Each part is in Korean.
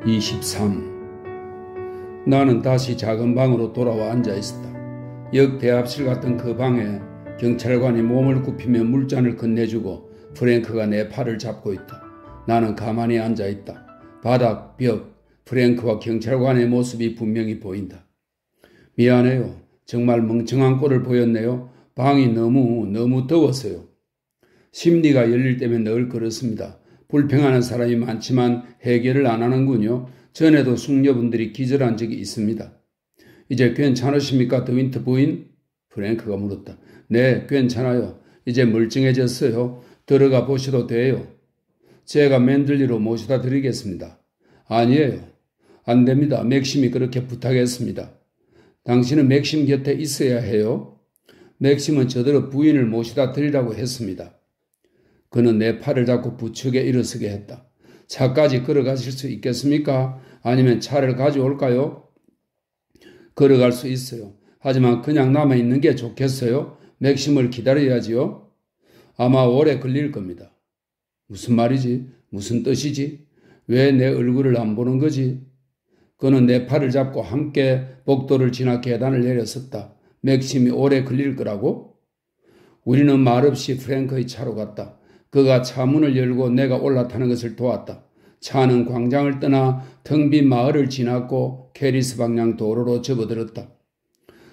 23. 나는 다시 작은 방으로 돌아와 앉아 있었다. 역 대합실 같은 그 방에 경찰관이 몸을 굽히며 물잔을 건네주고 프랭크가 내 팔을 잡고 있다. 나는 가만히 앉아 있다. 바닥, 벽, 프랭크와 경찰관의 모습이 분명히 보인다. 미안해요. 정말 멍청한 꼴을 보였네요. 방이 너무 더웠어요. 심리가 열릴 때면 늘 그렇습니다. 불평하는 사람이 많지만 해결을 안 하는군요. 전에도 숙녀분들이 기절한 적이 있습니다. 이제 괜찮으십니까, 더윈터 부인? 프랭크가 물었다. 네, 괜찮아요. 이제 멀쩡해졌어요. 들어가 보셔도 돼요. 제가 맨들리로 모셔다 드리겠습니다. 아니에요. 안 됩니다. 맥심이 그렇게 부탁했습니다. 당신은 맥심 곁에 있어야 해요. 맥심은 저더러 부인을 모셔다 드리라고 했습니다. 그는 내 팔을 잡고 부축에 일어서게 했다. 차까지 걸어가실 수 있겠습니까? 아니면 차를 가져올까요? 걸어갈 수 있어요. 하지만 그냥 남아있는 게 좋겠어요? 맥심을 기다려야지요. 아마 오래 걸릴 겁니다. 무슨 말이지? 무슨 뜻이지? 왜 내 얼굴을 안 보는 거지? 그는 내 팔을 잡고 함께 복도를 지나 계단을 내렸었다. 맥심이 오래 걸릴 거라고? 우리는 말없이 프랭크의 차로 갔다. 그가 차 문을 열고 내가 올라타는 것을 도왔다. 차는 광장을 떠나 텅 빈 마을을 지났고 캐리스 방향 도로로 접어들었다.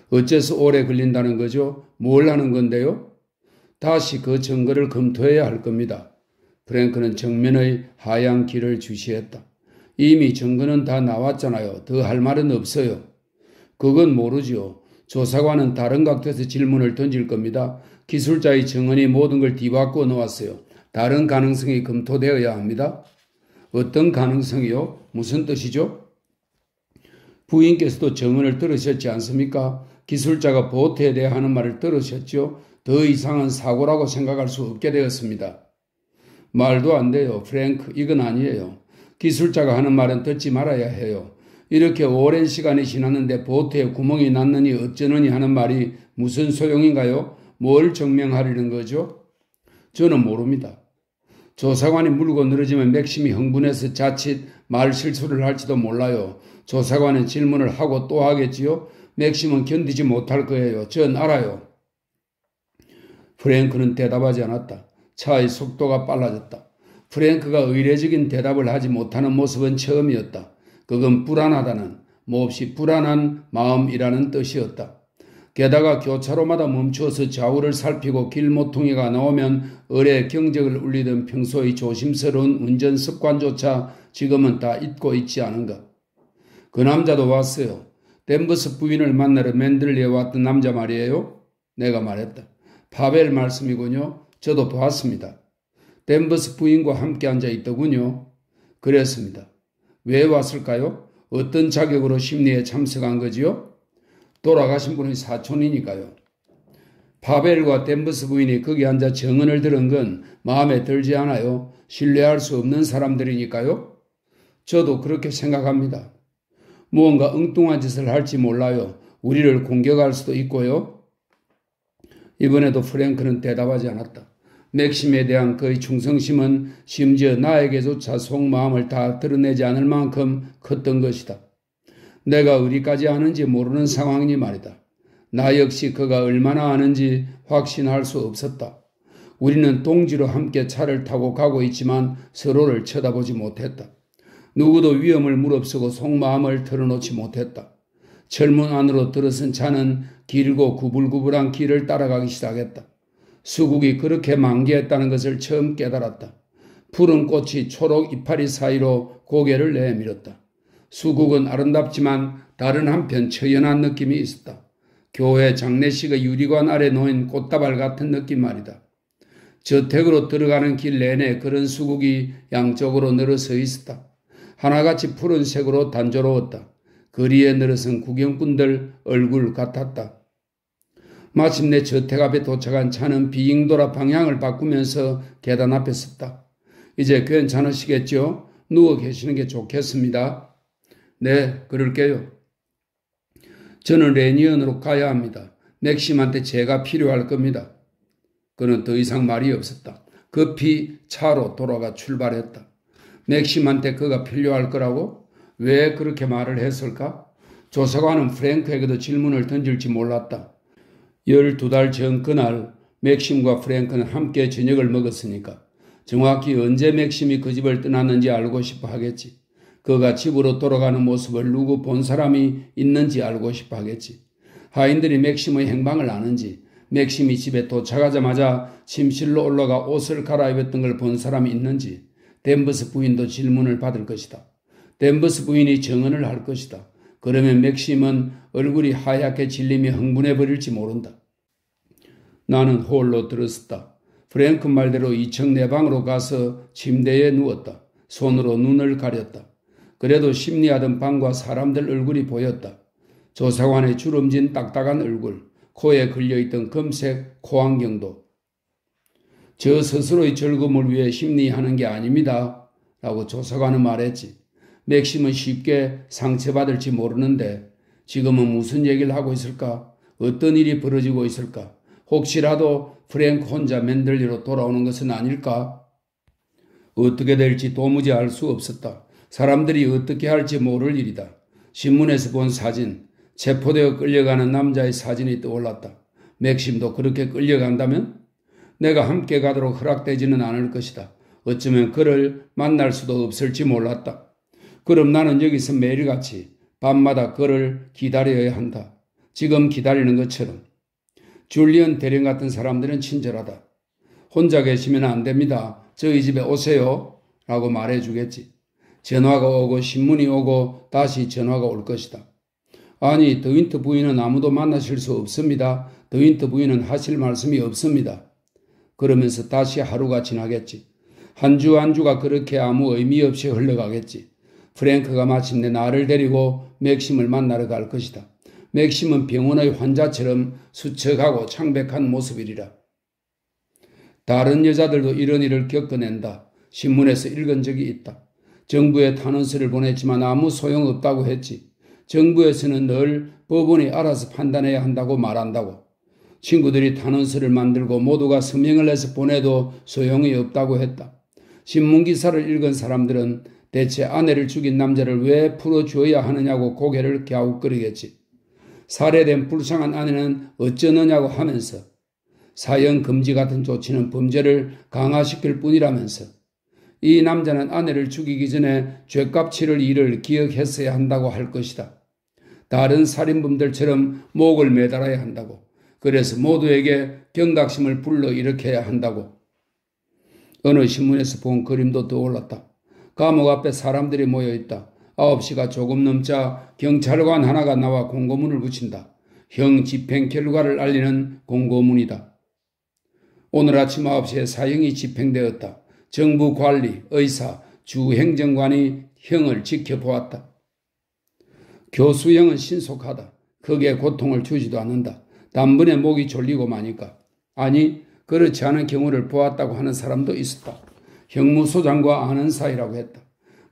어째서 오래 걸린다는 거죠? 뭘 하는 건데요? 다시 그 증거를 검토해야 할 겁니다. 프랭크는 정면의 하얀 길을 주시했다. 이미 증거는 다 나왔잖아요. 더 할 말은 없어요. 그건 모르죠. 조사관은 다른 각도에서 질문을 던질 겁니다. 기술자의 증언이 모든 걸 뒤바꾸어 놓았어요. 다른 가능성이 검토되어야 합니다. 어떤 가능성이요? 무슨 뜻이죠? 부인께서도 증언을 들으셨지 않습니까? 기술자가 보트에 대해 하는 말을 들으셨죠? 더 이상은 사고라고 생각할 수 없게 되었습니다. 말도 안 돼요. 프랭크, 이건 아니에요. 기술자가 하는 말은 듣지 말아야 해요. 이렇게 오랜 시간이 지났는데 보트에 구멍이 났느니 어쩌느니 하는 말이 무슨 소용인가요? 뭘 증명하려는 거죠? 저는 모릅니다. 조사관이 물고 늘어지면 맥심이 흥분해서 자칫 말 실수를 할지도 몰라요. 조사관은 질문을 하고 또 하겠지요. 맥심은 견디지 못할 거예요. 전 알아요. 프랭크는 대답하지 않았다. 차의 속도가 빨라졌다. 프랭크가 의례적인 대답을 하지 못하는 모습은 처음이었다. 그건 불안하다는, 몹시 불안한 마음이라는 뜻이었다. 게다가 교차로마다 멈추어서 좌우를 살피고 길 모퉁이가 나오면 을의 경적을 울리던 평소의 조심스러운 운전 습관조차 지금은 다 잊고 있지 않은가. 그 남자도 왔어요. 댄버스 부인을 만나러 맨들리에 왔던 남자 말이에요. 내가 말했다. 파벨 말씀이군요. 저도 보았습니다. 댄버스 부인과 함께 앉아 있더군요. 그랬습니다. 왜 왔을까요? 어떤 자격으로 심리에 참석한 거지요? 돌아가신 분의 사촌이니까요. 파벨과 댄버스 부인이 거기 앉아 정언을 들은 건 마음에 들지 않아요. 신뢰할 수 없는 사람들이니까요. 저도 그렇게 생각합니다. 무언가 엉뚱한 짓을 할지 몰라요. 우리를 공격할 수도 있고요. 이번에도 프랭크는 대답하지 않았다. 맥심에 대한 그의 충성심은 심지어 나에게조차 속마음을 다 드러내지 않을 만큼 컸던 것이다. 내가 어디까지 아는지 모르는 상황이니 말이다. 나 역시 그가 얼마나 아는지 확신할 수 없었다. 우리는 동지로 함께 차를 타고 가고 있지만 서로를 쳐다보지 못했다. 누구도 위험을 무릅쓰고 속마음을 털어놓지 못했다. 철문 안으로 들어선 차는 길고 구불구불한 길을 따라가기 시작했다. 수국이 그렇게 만개했다는 것을 처음 깨달았다. 푸른 꽃이 초록 이파리 사이로 고개를 내밀었다. 수국은 아름답지만 다른 한편 처연한 느낌이 있었다. 교회 장례식의 유리관 아래 놓인 꽃다발 같은 느낌 말이다. 저택으로 들어가는 길 내내 그런 수국이 양쪽으로 늘어서 있었다. 하나같이 푸른색으로 단조로웠다. 거리에 늘어선 구경꾼들 얼굴 같았다. 마침내 저택 앞에 도착한 차는 비행돌아 방향을 바꾸면서 계단 앞에 섰다. 이제 괜찮으시겠죠? 누워 계시는 게 좋겠습니다. 네, 그럴게요. 저는 레니언으로 가야 합니다. 맥심한테 제가 필요할 겁니다. 그는 더 이상 말이 없었다. 급히 차로 돌아가 출발했다. 맥심한테 그가 필요할 거라고? 왜 그렇게 말을 했을까? 조사관은 프랭크에게도 질문을 던질지 몰랐다. 12달 전 그날 맥심과 프랭크는 함께 저녁을 먹었으니까 정확히 언제 맥심이 그 집을 떠났는지 알고 싶어 하겠지. 그가 집으로 돌아가는 모습을 누구 본 사람이 있는지 알고 싶어 하겠지. 하인들이 맥심의 행방을 아는지, 맥심이 집에 도착하자마자 침실로 올라가 옷을 갈아입었던 걸 본 사람이 있는지 댄버스 부인도 질문을 받을 것이다. 댄버스 부인이 증언을 할 것이다. 그러면 맥심은 얼굴이 하얗게 질리며 흥분해버릴지 모른다. 나는 홀로 들었었다. 프랭크 말대로 2층 내 방으로 가서 침대에 누웠다. 손으로 눈을 가렸다. 그래도 심리하던 방과 사람들 얼굴이 보였다. 조사관의 주름진 딱딱한 얼굴, 코에 걸려있던 금색 코안경도. 저 스스로의 즐거움을 위해 심리하는 게 아닙니다. 라고 조사관은 말했지. 맥심은 쉽게 상처받을지 모르는데 지금은 무슨 얘기를 하고 있을까? 어떤 일이 벌어지고 있을까? 혹시라도 프랭크 혼자 맨들리로 돌아오는 것은 아닐까? 어떻게 될지 도무지 알 수 없었다. 사람들이 어떻게 할지 모를 일이다. 신문에서 본 사진, 체포되어 끌려가는 남자의 사진이 떠올랐다. 맥심도 그렇게 끌려간다면? 내가 함께 가도록 허락되지는 않을 것이다. 어쩌면 그를 만날 수도 없을지 몰랐다. 그럼 나는 여기서 매일같이 밤마다 그를 기다려야 한다. 지금 기다리는 것처럼. 줄리언 대령 같은 사람들은 친절하다. 혼자 계시면 안 됩니다. 저희 집에 오세요. 라고 말해주겠지. 전화가 오고 신문이 오고 다시 전화가 올 것이다. 아니, 더윈트 부인은 아무도 만나실 수 없습니다. 더윈트 부인은 하실 말씀이 없습니다. 그러면서 다시 하루가 지나겠지. 한 주 한 주가 그렇게 아무 의미 없이 흘러가겠지. 프랭크가 마침내 나를 데리고 맥심을 만나러 갈 것이다. 맥심은 병원의 환자처럼 수척하고 창백한 모습이리라. 다른 여자들도 이런 일을 겪어낸다. 신문에서 읽은 적이 있다. 정부에 탄원서를 보냈지만 아무 소용없다고 했지. 정부에서는 늘 법원이 알아서 판단해야 한다고 말한다고. 친구들이 탄원서를 만들고 모두가 서명을 해서 보내도 소용이 없다고 했다. 신문기사를 읽은 사람들은 대체 아내를 죽인 남자를 왜 풀어줘야 하느냐고 고개를 갸웃거리겠지. 살해된 불쌍한 아내는 어쩌느냐고 하면서 사형 금지 같은 조치는 범죄를 강화시킬 뿐이라면서 이 남자는 아내를 죽이기 전에 죗값 치를 일을 기억했어야 한다고 할 것이다. 다른 살인범들처럼 목을 매달아야 한다고. 그래서 모두에게 경각심을 불러일으켜야 한다고. 어느 신문에서 본 그림도 떠올랐다. 감옥 앞에 사람들이 모여있다. 9시가 조금 넘자 경찰관 하나가 나와 공고문을 붙인다. 형 집행 결과를 알리는 공고문이다. 오늘 아침 9시에 사형이 집행되었다. 정부 관리, 의사, 주행정관이 형을 지켜보았다. 교수형은 신속하다. 크게 고통을 주지도 않는다. 단번에 목이 졸리고 마니까. 아니, 그렇지 않은 경우를 보았다고 하는 사람도 있었다. 형무소장과 아는 사이라고 했다.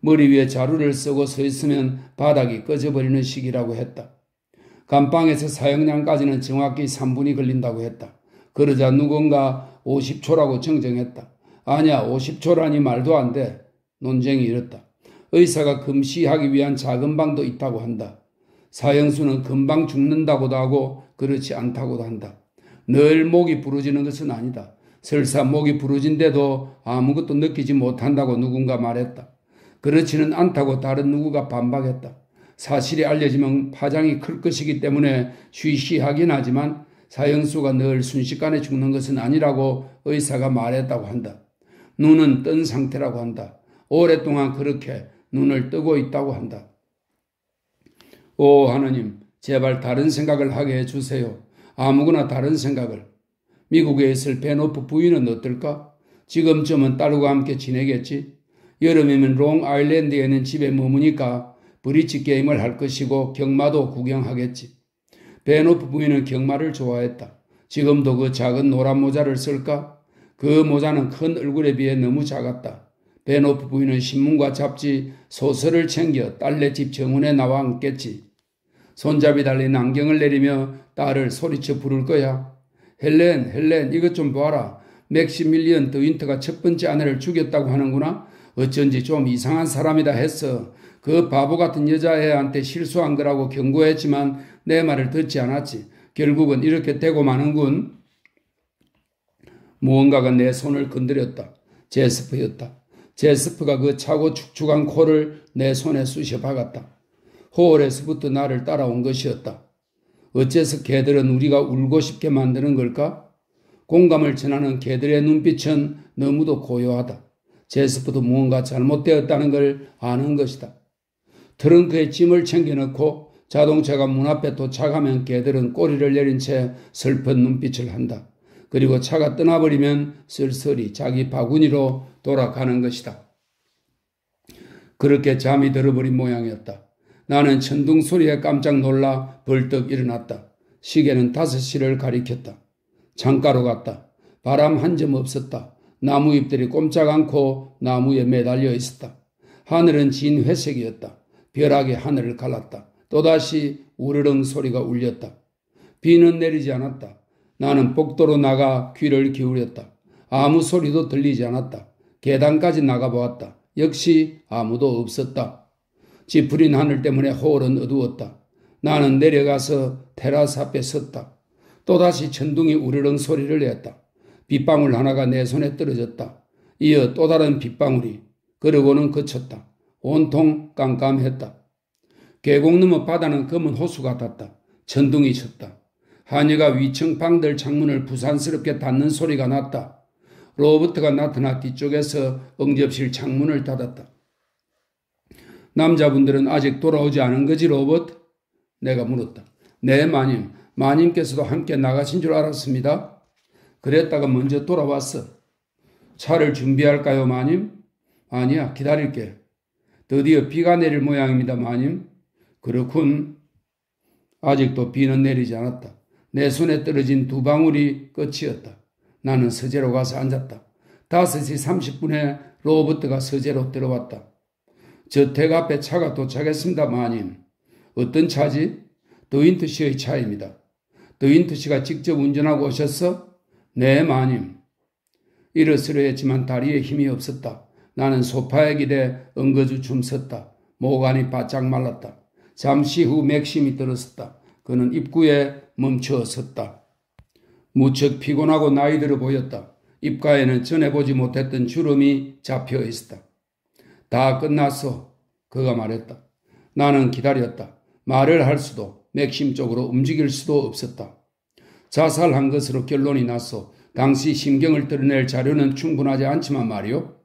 머리 위에 자루를 쓰고 서 있으면 바닥이 꺼져버리는 시기라고 했다. 감방에서 사형량까지는 정확히 3분이 걸린다고 했다. 그러자 누군가 50초라고 정정했다. 아니야, 50초라니 말도 안 돼. 논쟁이 이렇다. 의사가 금시하기 위한 작은 방도 있다고 한다. 사형수는 금방 죽는다고도 하고 그렇지 않다고도 한다. 늘 목이 부러지는 것은 아니다. 설사 목이 부러진데도 아무것도 느끼지 못한다고 누군가 말했다. 그렇지는 않다고 다른 누구가 반박했다. 사실이 알려지면 파장이 클 것이기 때문에 쉬쉬하긴 하지만 사형수가 늘 순식간에 죽는 것은 아니라고 의사가 말했다고 한다. 눈은 뜬 상태라고 한다. 오랫동안 그렇게 눈을 뜨고 있다고 한다. 오 하느님, 제발 다른 생각을 하게 해주세요. 아무거나 다른 생각을. 미국에 있을 베노프 부인은 어떨까? 지금쯤은 딸과 함께 지내겠지? 여름이면 롱아일랜드에 있는 집에 머무니까 브릿지 게임을 할 것이고 경마도 구경하겠지. 베노프 부인은 경마를 좋아했다. 지금도 그 작은 노란 모자를 쓸까? 그 모자는 큰 얼굴에 비해 너무 작았다. 베노프 부인은 신문과 잡지, 소설을 챙겨 딸네 집 정원에 나와 앉겠지. 손잡이 달린 안경을 내리며 딸을 소리쳐 부를 거야. 헬렌, 이것 좀 봐라. 맥시밀리언 더윈터가 첫 번째 아내를 죽였다고 하는구나. 어쩐지 좀 이상한 사람이다 했어. 그 바보 같은 여자애한테 실수한 거라고 경고했지만 내 말을 듣지 않았지. 결국은 이렇게 되고 마는군. 무언가가 내 손을 건드렸다. 제스퍼였다. 제스퍼가 그 차고 축축한 코를 내 손에 쑤셔 박았다. 호월에서부터 나를 따라온 것이었다. 어째서 개들은 우리가 울고 싶게 만드는 걸까? 공감을 전하는 개들의 눈빛은 너무도 고요하다. 제스퍼도 무언가 잘못되었다는 걸 아는 것이다. 트렁크에 짐을 챙겨넣고 자동차가 문 앞에 도착하면 개들은 꼬리를 내린 채 슬픈 눈빛을 한다. 그리고 차가 떠나버리면 쓸쓸히 자기 바구니로 돌아가는 것이다. 그렇게 잠이 들어버린 모양이었다. 나는 천둥 소리에 깜짝 놀라 벌떡 일어났다. 시계는 5시를 가리켰다. 창가로 갔다. 바람 한 점 없었다. 나무 잎들이 꼼짝 않고 나무에 매달려 있었다. 하늘은 진 회색이었다. 벼락이 하늘을 갈랐다. 또다시 우르릉 소리가 울렸다. 비는 내리지 않았다. 나는 복도로 나가 귀를 기울였다. 아무 소리도 들리지 않았다. 계단까지 나가보았다. 역시 아무도 없었다. 찌푸린 하늘 때문에 호월은 어두웠다. 나는 내려가서 테라스 앞에 섰다. 또다시 천둥이 우르릉 소리를 냈다. 빗방울 하나가 내 손에 떨어졌다. 이어 또 다른 빗방울이. 그러고는 그쳤다. 온통 깜깜했다. 계곡 너머 바다는 검은 호수 같았다. 천둥이 쳤다. 하녀가 위층 방들 창문을 부산스럽게 닫는 소리가 났다. 로버트가 나타나 뒤쪽에서 응접실 창문을 닫았다. 남자분들은 아직 돌아오지 않은 거지, 로버트? 내가 물었다. 네, 마님. 마님께서도 함께 나가신 줄 알았습니다. 그랬다가 먼저 돌아왔어. 차를 준비할까요, 마님? 아니야, 기다릴게. 드디어 비가 내릴 모양입니다, 마님. 그렇군. 아직도 비는 내리지 않았다. 내 손에 떨어진 2방울이 끝이었다. 나는 서재로 가서 앉았다. 5시 30분에 로버트가 서재로 들어왔다. 저택 앞에 차가 도착했습니다, 마님. 어떤 차지? 더윈트 씨의 차입니다. 더윈트 씨가 직접 운전하고 오셨어? 네, 마님. 일어서려 했지만 다리에 힘이 없었다. 나는 소파에 기대 엉거주춤 섰다. 목안이 바짝 말랐다. 잠시 후 맥심이 들었었다. 그는 입구에 멈춰 섰다. 무척 피곤하고 나이 들어 보였다. 입가에는 전에 보지 못했던 주름이 잡혀 있었다. 다 끝났어. 그가 말했다. 나는 기다렸다. 말을 할 수도 맥심 쪽으로 움직일 수도 없었다. 자살한 것으로 결론이 났어. 당시 심경을 드러낼 자료는 충분하지 않지만 말이요.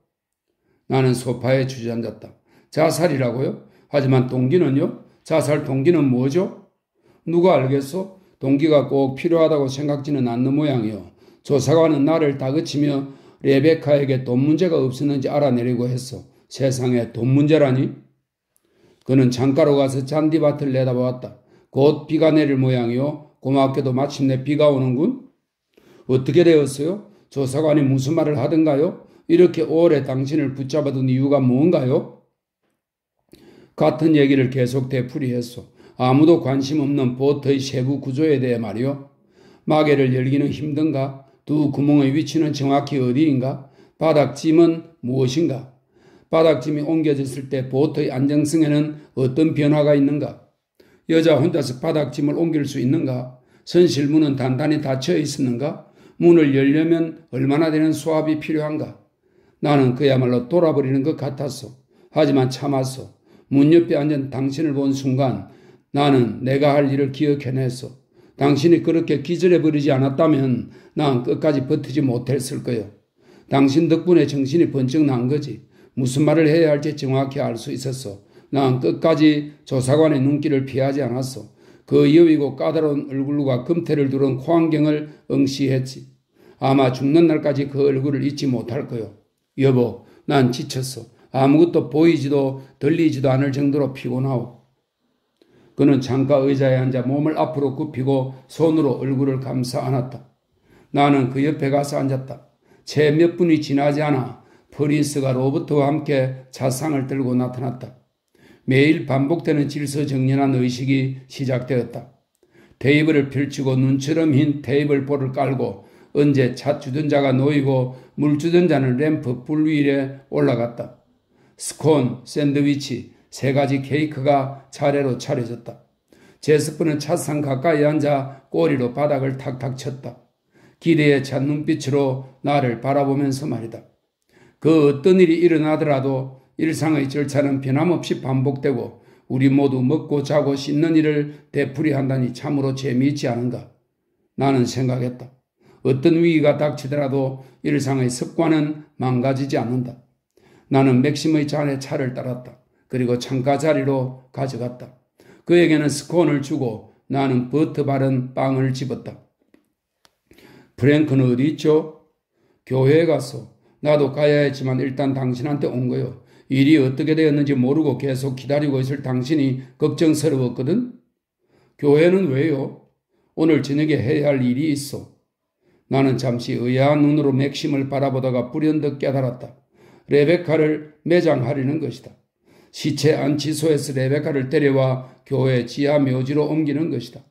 나는 소파에 주저앉았다. 자살이라고요? 하지만 동기는요? 자살 동기는 뭐죠? 누가 알겠소? 동기가 꼭 필요하다고 생각지는 않는 모양이요. 조사관은 나를 다그치며 레베카에게 돈 문제가 없었는지 알아내려고 했어. 세상에 돈 문제라니? 그는 창가로 가서 잔디밭을 내다보았다. 곧 비가 내릴 모양이요. 고맙게도 마침내 비가 오는군. 어떻게 되었어요? 조사관이 무슨 말을 하던가요? 이렇게 오래 당신을 붙잡아둔 이유가 뭔가요? 같은 얘기를 계속 되풀이했소. 아무도 관심 없는 보트의 세부 구조에 대해 말이요. 마개를 열기는 힘든가? 두 구멍의 위치는 정확히 어디인가? 바닥짐은 무엇인가? 바닥짐이 옮겨졌을 때 보트의 안정성에는 어떤 변화가 있는가? 여자 혼자서 바닥짐을 옮길 수 있는가? 선실문은 단단히 닫혀 있었는가? 문을 열려면 얼마나 되는 수압이 필요한가? 나는 그야말로 돌아버리는 것 같았어. 하지만 참았어. 문 옆에 앉은 당신을 본 순간 나는 내가 할 일을 기억해냈어. 당신이 그렇게 기절해버리지 않았다면 난 끝까지 버티지 못했을 거요. 당신 덕분에 정신이 번쩍 난 거지. 무슨 말을 해야 할지 정확히 알 수 있었어. 난 끝까지 조사관의 눈길을 피하지 않았어. 그 여위고 까다로운 얼굴과 금태를 두른 코안경을 응시했지. 아마 죽는 날까지 그 얼굴을 잊지 못할 거요. 여보, 난 지쳤어. 아무것도 보이지도 들리지도 않을 정도로 피곤하오. 그는 창가 의자에 앉아 몸을 앞으로 굽히고 손으로 얼굴을 감싸 안았다. 나는 그 옆에 가서 앉았다. 채 몇 분이 지나지 않아 프린스가 로버트와 함께 차상을 들고 나타났다. 매일 반복되는 질서정연한 의식이 시작되었다. 테이블을 펼치고 눈처럼 흰 테이블볼을 깔고 언제 차 주전자가 놓이고 물 주전자는 램프 불 위에 올라갔다. 스콘, 샌드위치, 3가지 케이크가 차례로 차려졌다. 제스퍼는 차상 가까이 앉아 꼬리로 바닥을 탁탁 쳤다. 기대에 찬 눈빛으로 나를 바라보면서 말이다. 그 어떤 일이 일어나더라도 일상의 절차는 변함없이 반복되고 우리 모두 먹고 자고 씻는 일을 되풀이한다니 참으로 재미있지 않은가? 나는 생각했다. 어떤 위기가 닥치더라도 일상의 습관은 망가지지 않는다. 나는 맥심의 잔에 차를 따랐다. 그리고 창가 자리로 가져갔다. 그에게는 스콘을 주고 나는 버터 바른 빵을 집었다. 프랭크는 어디 있죠? 교회에 갔어. 나도 가야 했지만 일단 당신한테 온 거요. 일이 어떻게 되었는지 모르고 계속 기다리고 있을 당신이 걱정스러웠거든? 교회는 왜요? 오늘 저녁에 해야 할 일이 있어. 나는 잠시 의아한 눈으로 맥심을 바라보다가 불현듯 깨달았다. 레베카를 매장하려는 것이다. 시체 안치소에서 레베카를 데려와 교회 지하 묘지로 옮기는 것이다.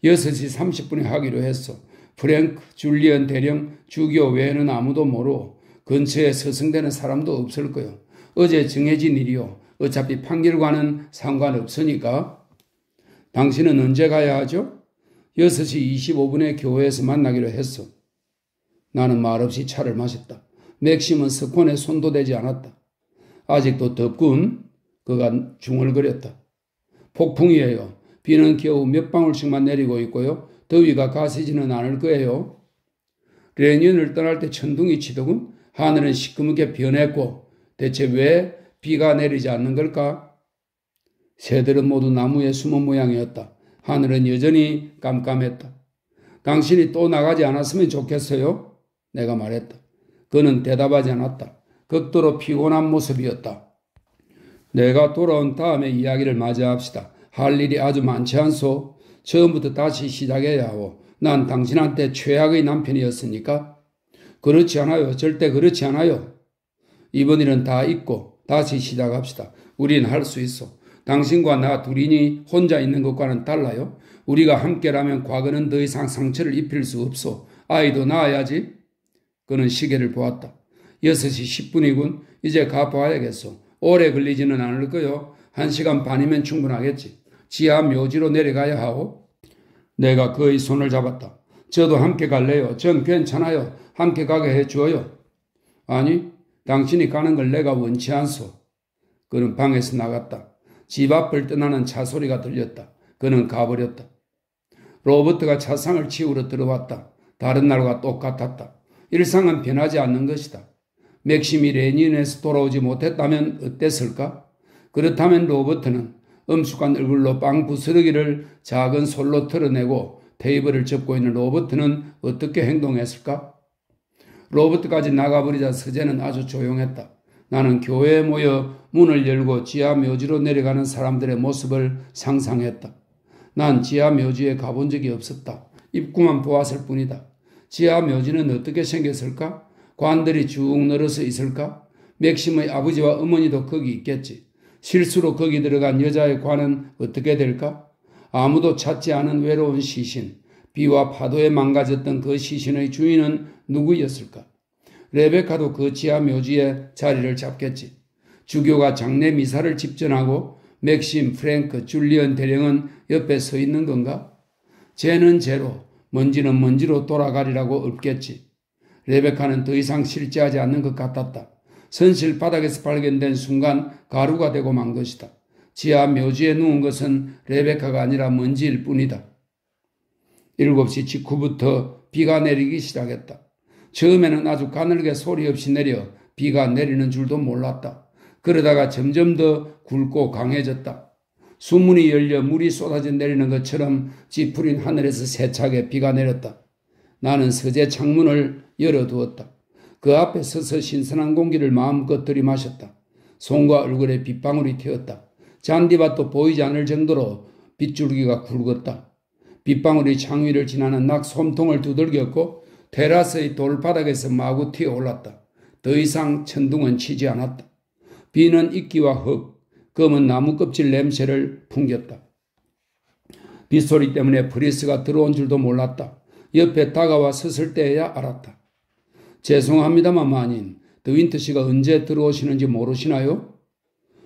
6시 30분에 하기로 했어. 프랭크, 줄리언 대령, 주교 외에는 아무도 모르고 근처에 서성대는 사람도 없을 거요. 어제 정해진 일이요. 어차피 판결과는 상관없으니까. 당신은 언제 가야 하죠? 6시 25분에 교회에서 만나기로 했어. 나는 말없이 차를 마셨다. 맥심은 스콘에 손도 대지 않았다. 아직도 덥군. 그가 중얼거렸다. 폭풍이에요. 비는 겨우 몇 방울씩만 내리고 있고요. 더위가 가시지는 않을 거예요. 레니언을 떠날 때 천둥이 치더군. 하늘은 시커멓게 변했고 대체 왜 비가 내리지 않는 걸까? 새들은 모두 나무에 숨은 모양이었다. 하늘은 여전히 깜깜했다. 당신이 또 나가지 않았으면 좋겠어요? 내가 말했다. 그는 대답하지 않았다. 극도로 피곤한 모습이었다. 내가 돌아온 다음에 이야기를 맞이합시다. 할 일이 아주 많지 않소? 처음부터 다시 시작해야 하고 난 당신한테 최악의 남편이었으니까? 그렇지 않아요. 절대 그렇지 않아요. 이번 일은 다 잊고 다시 시작합시다. 우린 할 수 있어. 당신과 나 둘이니 혼자 있는 것과는 달라요. 우리가 함께라면 과거는 더 이상 상처를 입힐 수 없어. 아이도 낳아야지. 그는 시계를 보았다. 6시 10분이군. 이제 가봐야겠어. 오래 걸리지는 않을 거요. 1시간 반이면 충분하겠지. 지하 묘지로 내려가야 하오. 내가 그의 손을 잡았다. 저도 함께 갈래요. 전 괜찮아요. 함께 가게 해주어요. 아니, 당신이 가는 걸 내가 원치 않소. 그는 방에서 나갔다. 집 앞을 떠나는 차 소리가 들렸다. 그는 가버렸다. 로버트가 차상을 치우러 들어왔다. 다른 날과 똑같았다. 일상은 변하지 않는 것이다. 맥심이 레닌에서 돌아오지 못했다면 어땠을까? 그렇다면 로버트는 엄숙한 얼굴로 빵 부스러기를 작은 솔로 털어내고 테이블을 접고 있는 로버트는 어떻게 행동했을까? 로버트까지 나가버리자 서재는 아주 조용했다. 나는 교회에 모여 문을 열고 지하 묘지로 내려가는 사람들의 모습을 상상했다. 난 지하 묘지에 가본 적이 없었다. 입구만 보았을 뿐이다. 지하 묘지는 어떻게 생겼을까? 관들이 쭉 늘어서 있을까? 맥심의 아버지와 어머니도 거기 있겠지. 실수로 거기 들어간 여자의 관은 어떻게 될까? 아무도 찾지 않은 외로운 시신, 비와 파도에 망가졌던 그 시신의 주인은 누구였을까? 레베카도 그 지하 묘지에 자리를 잡겠지. 주교가 장례 미사를 집전하고 맥심, 프랭크, 줄리언 대령은 옆에 서 있는 건가? 죄는 죄로, 먼지는 먼지로 돌아가리라고 읊겠지. 레베카는 더 이상 실제하지 않는 것 같았다. 선실 바닥에서 발견된 순간 가루가 되고 만 것이다. 지하 묘지에 누운 것은 레베카가 아니라 먼지일 뿐이다. 7시 직후부터 비가 내리기 시작했다. 처음에는 아주 가늘게 소리 없이 내려 비가 내리는 줄도 몰랐다. 그러다가 점점 더 굵고 강해졌다. 수문이 열려 물이 쏟아져 내리는 것처럼 찌푸린 하늘에서 세차게 비가 내렸다. 나는 서재 창문을 열어두었다. 그 앞에 서서 신선한 공기를 마음껏 들이마셨다. 손과 얼굴에 빗방울이 튀었다. 잔디밭도 보이지 않을 정도로 빗줄기가 굵었다. 빗방울이 창 위를 지나는 낙 솜통을 두들겼고 테라스의 돌바닥에서 마구 튀어올랐다. 더 이상 천둥은 치지 않았다. 비는 이끼와 흙, 검은 나무 껍질 냄새를 풍겼다. 빗소리 때문에 프리스가 들어온 줄도 몰랐다. 옆에 다가와 섰을 때에야 알았다. 죄송합니다만 마님, 더윈트 씨가 언제 들어오시는지 모르시나요?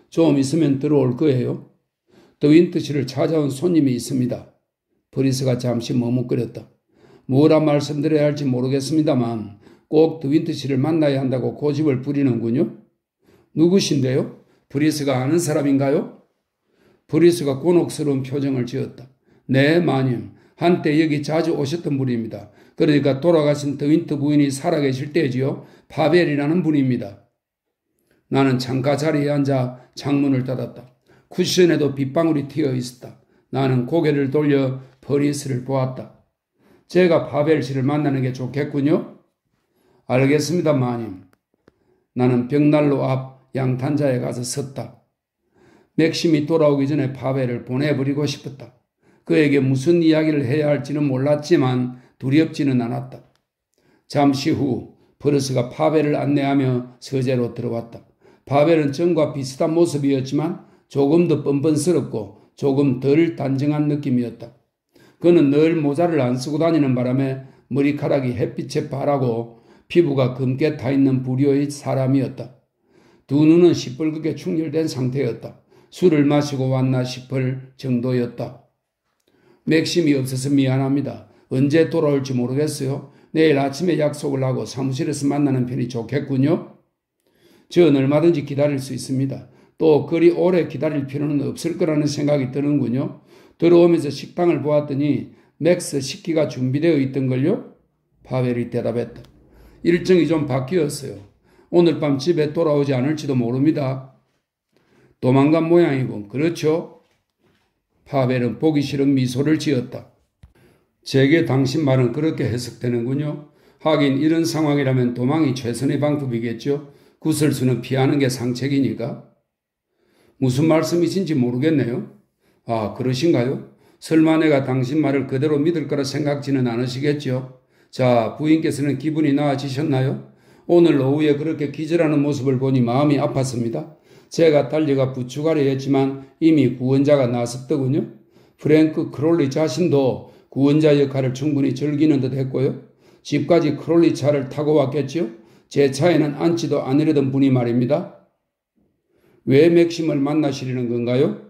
좀 있으면 들어올 거예요. 더윈트 씨를 찾아온 손님이 있습니다. 브리스가 잠시 머뭇거렸다. 뭐라 말씀드려야 할지 모르겠습니다만 꼭 더윈트 씨를 만나야 한다고 고집을 부리는군요. 누구신데요? 브리스가 아는 사람인가요? 브리스가 곤혹스러운 표정을 지었다. 네, 마님. 한때 여기 자주 오셨던 분입니다. 그러니까 돌아가신 더윈트 부인이 살아계실 때지요. 파벨이라는 분입니다. 나는 창가 자리에 앉아 창문을 닫았다. 쿠션에도 빗방울이 튀어 있었다. 나는 고개를 돌려 브리스를 보았다. 제가 파벨 씨를 만나는 게 좋겠군요. 알겠습니다, 마님. 나는 벽난로 앞 양탄자에 가서 섰다. 맥심이 돌아오기 전에 파벨을 보내버리고 싶었다. 그에게 무슨 이야기를 해야 할지는 몰랐지만 두렵지는 않았다. 잠시 후 브루스가 파벨을 안내하며 서재로 들어왔다. 파벨은 전과 비슷한 모습이었지만 조금 더 뻔뻔스럽고 조금 덜 단정한 느낌이었다. 그는 늘 모자를 안 쓰고 다니는 바람에 머리카락이 햇빛에 바라고 피부가 검게 타있는 부류의 사람이었다. 두 눈은 시뻘겋게 충혈된 상태였다. 술을 마시고 왔나 싶을 정도였다. 맥심이 없어서 미안합니다. 언제 돌아올지 모르겠어요. 내일 아침에 약속을 하고 사무실에서 만나는 편이 좋겠군요. 전 얼마든지 기다릴 수 있습니다. 또 그리 오래 기다릴 필요는 없을 거라는 생각이 드는군요. 들어오면서 식당을 보았더니 맥스 식기가 준비되어 있던걸요? 파벨이 대답했다. 일정이 좀 바뀌었어요. 오늘 밤 집에 돌아오지 않을지도 모릅니다. 도망간 모양이군. 그렇죠? 파벨은 보기 싫은 미소를 지었다. 제게 당신 말은 그렇게 해석되는군요. 하긴 이런 상황이라면 도망이 최선의 방법이겠죠. 구설수는 피하는 게 상책이니까. 무슨 말씀이신지 모르겠네요. 아, 그러신가요? 설마 내가 당신 말을 그대로 믿을 거라 생각지는 않으시겠죠? 자, 부인께서는 기분이 나아지셨나요? 오늘 오후에 그렇게 기절하는 모습을 보니 마음이 아팠습니다. 제가 달려가 부추가려 했지만 이미 구원자가 나섰더군요. 프랭크 크롤리 자신도 구원자 역할을 충분히 즐기는 듯 했고요. 집까지 크롤리 차를 타고 왔겠죠? 제 차에는 앉지도 않으려던 분이 말입니다. 왜 맥심을 만나시려는 건가요?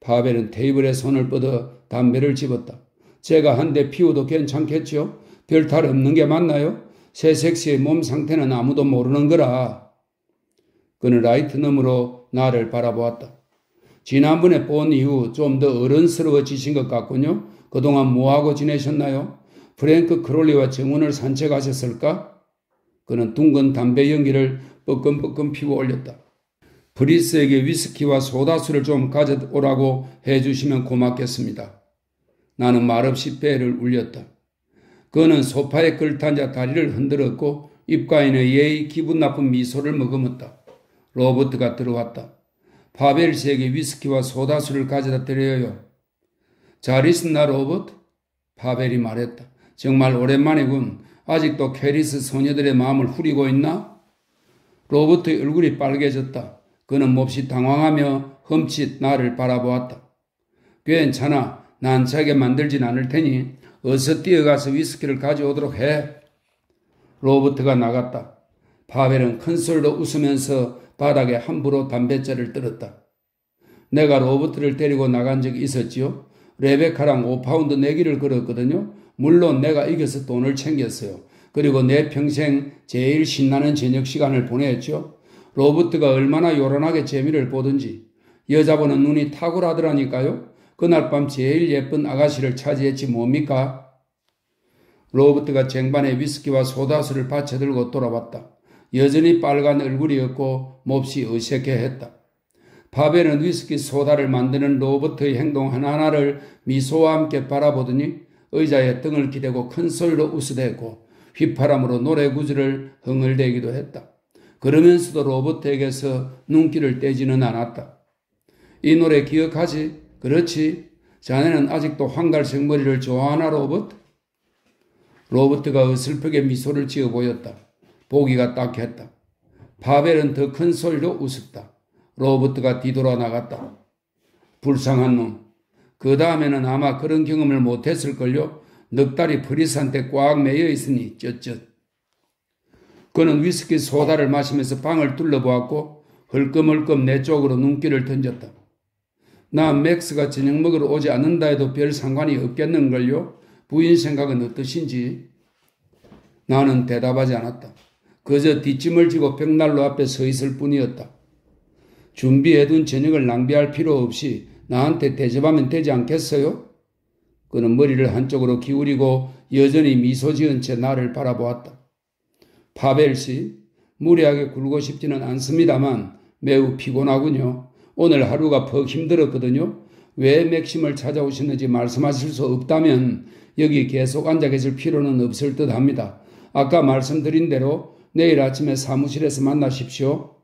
파벨은 테이블에 손을 뻗어 담배를 집었다. 제가 한 대 피워도 괜찮겠죠? 별 탈 없는 게 맞나요? 새 섹시의 몸 상태는 아무도 모르는 거라. 그는 라이트 너머로 나를 바라보았다. 지난번에 본 이후 좀 더 어른스러워지신 것 같군요. 그동안 뭐하고 지내셨나요? 프랭크 크롤리와 정원을 산책하셨을까? 그는 둥근 담배 연기를 뻐끔뻐끔 피워 올렸다. 브리스에게 위스키와 소다수를 좀 가져오라고 해주시면 고맙겠습니다. 나는 말없이 배를 울렸다. 그는 소파에 걸터앉아 다리를 흔들었고 입가에는 예의 기분 나쁜 미소를 머금었다. 로버트가 들어왔다. 파벨 씨에게 위스키와 소다수를 가져다 드려요. 잘 있었나 로버트? 파벨이 말했다. 정말 오랜만이군. 아직도 캐리스 소녀들의 마음을 후리고 있나? 로버트의 얼굴이 빨개졌다. 그는 몹시 당황하며 흠칫 나를 바라보았다. 괜찮아. 난처하게 만들진 않을 테니 어서 뛰어가서 위스키를 가져오도록 해. 로버트가 나갔다. 파벨은 큰 소리로 웃으면서 바닥에 함부로 담뱃재를 떨었다. 내가 로버트를 데리고 나간 적이 있었지요. 레베카랑 5파운드 내기를 걸었거든요. 물론 내가 이겨서 돈을 챙겼어요. 그리고 내 평생 제일 신나는 저녁 시간을 보냈죠. 로버트가 얼마나 요란하게 재미를 보든지 여자분은 눈이 탁월하더라니까요. 그날 밤 제일 예쁜 아가씨를 차지했지 뭡니까? 로버트가 쟁반에 위스키와 소다수를 받쳐들고 돌아왔다. 여전히 빨간 얼굴이었고 몹시 어색해했다. 파벨은 위스키 소다를 만드는 로버트의 행동 하나하나를 미소와 함께 바라보더니 의자에 등을 기대고 큰 소리로 웃어대고 휘파람으로 노래 구절을 흥얼대기도 했다. 그러면서도 로버트에게서 눈길을 떼지는 않았다. 이 노래 기억하지? 그렇지. 자네는 아직도 황갈색 머리를 좋아하나 로버트? 로버트가 어슬프게 미소를 지어 보였다. 보기가 딱했다. 파벨은 더 큰 소리로 웃었다. 로버트가 뒤돌아 나갔다. 불쌍한 놈. 그 다음에는 아마 그런 경험을 못했을걸요. 넉 달이 프리스한테 꽉 매여 있으니 쩌쩌. 그는 위스키 소다를 마시면서 방을 둘러보았고 헐끔헐끔 내 쪽으로 눈길을 던졌다. 나 맥스가 저녁 먹으러 오지 않는다 해도 별 상관이 없겠는걸요? 부인 생각은 어떠신지? 나는 대답하지 않았다. 그저 뒷짐을 지고 벽난로 앞에 서 있을 뿐이었다. 준비해둔 저녁을 낭비할 필요 없이 나한테 대접하면 되지 않겠어요? 그는 머리를 한쪽으로 기울이고 여전히 미소 지은 채 나를 바라보았다. 파벨 씨, 무리하게 굴고 싶지는 않습니다만 매우 피곤하군요. 오늘 하루가 퍽 힘들었거든요. 왜 맥심을 찾아오셨는지 말씀하실 수 없다면 여기 계속 앉아 계실 필요는 없을 듯 합니다. 아까 말씀드린 대로 내일 아침에 사무실에서 만나십시오.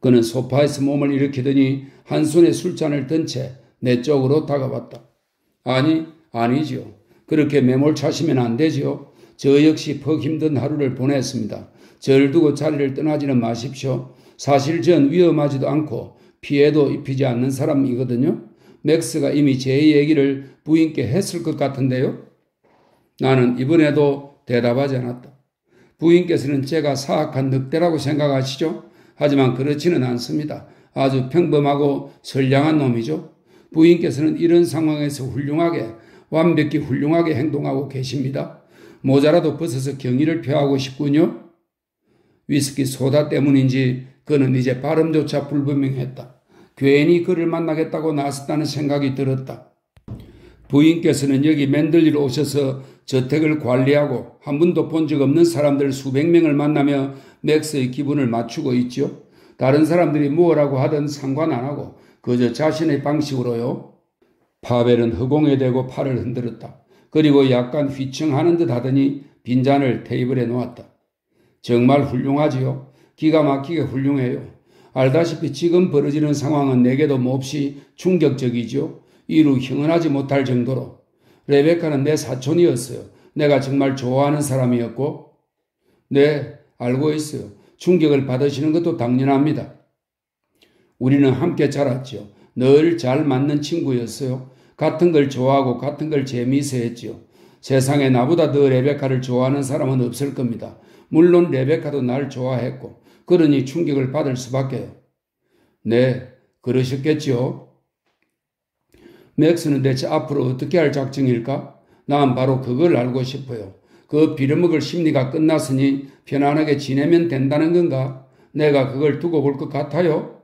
그는 소파에서 몸을 일으키더니 한 손에 술잔을 든 채 내 쪽으로 다가왔다. 아니지요. 그렇게 매몰차시면 안 되지요. 저 역시 퍽 힘든 하루를 보냈습니다. 절 두고 자리를 떠나지는 마십시오. 사실 전 위험하지도 않고 피해도 입히지 않는 사람이거든요. 맥스가 이미 제 얘기를 부인께 했을 것 같은데요. 나는 이번에도 대답하지 않았다. 부인께서는 제가 사악한 늑대라고 생각하시죠? 하지만 그렇지는 않습니다. 아주 평범하고 선량한 놈이죠. 부인께서는 이런 상황에서 완벽히 훌륭하게 행동하고 계십니다. 모자라도 벗어서 경의를 표하고 싶군요. 위스키 소다 때문인지 그는 이제 발음조차 불분명했다. 괜히 그를 만나겠다고 나섰다는 생각이 들었다. 부인께서는 여기 맨들리로 오셔서 저택을 관리하고 한 번도 본 적 없는 사람들 수백 명을 만나며 맥스의 기분을 맞추고 있죠. 다른 사람들이 뭐라고 하든 상관 안 하고 그저 자신의 방식으로요. 파벨은 허공에 대고 팔을 흔들었다. 그리고 약간 휘청하는 듯 하더니 빈잔을 테이블에 놓았다. 정말 훌륭하지요. 기가 막히게 훌륭해요. 알다시피 지금 벌어지는 상황은 내게도 몹시 충격적이죠. 이루 형언하지 못할 정도로. 레베카는 내 사촌이었어요. 내가 정말 좋아하는 사람이었고. 네, 알고 있어요. 충격을 받으시는 것도 당연합니다. 우리는 함께 자랐죠. 늘 잘 맞는 친구였어요. 같은 걸 좋아하고 같은 걸 재미있어했지요. 세상에 나보다 더 레베카를 좋아하는 사람은 없을 겁니다. 물론 레베카도 날 좋아했고 그러니 충격을 받을 수밖에요. 네, 그러셨겠죠. 맥스는 대체 앞으로 어떻게 할 작정일까? 난 바로 그걸 알고 싶어요. 그 빌어먹을 심리가 끝났으니 편안하게 지내면 된다는 건가? 내가 그걸 두고 볼 것 같아요.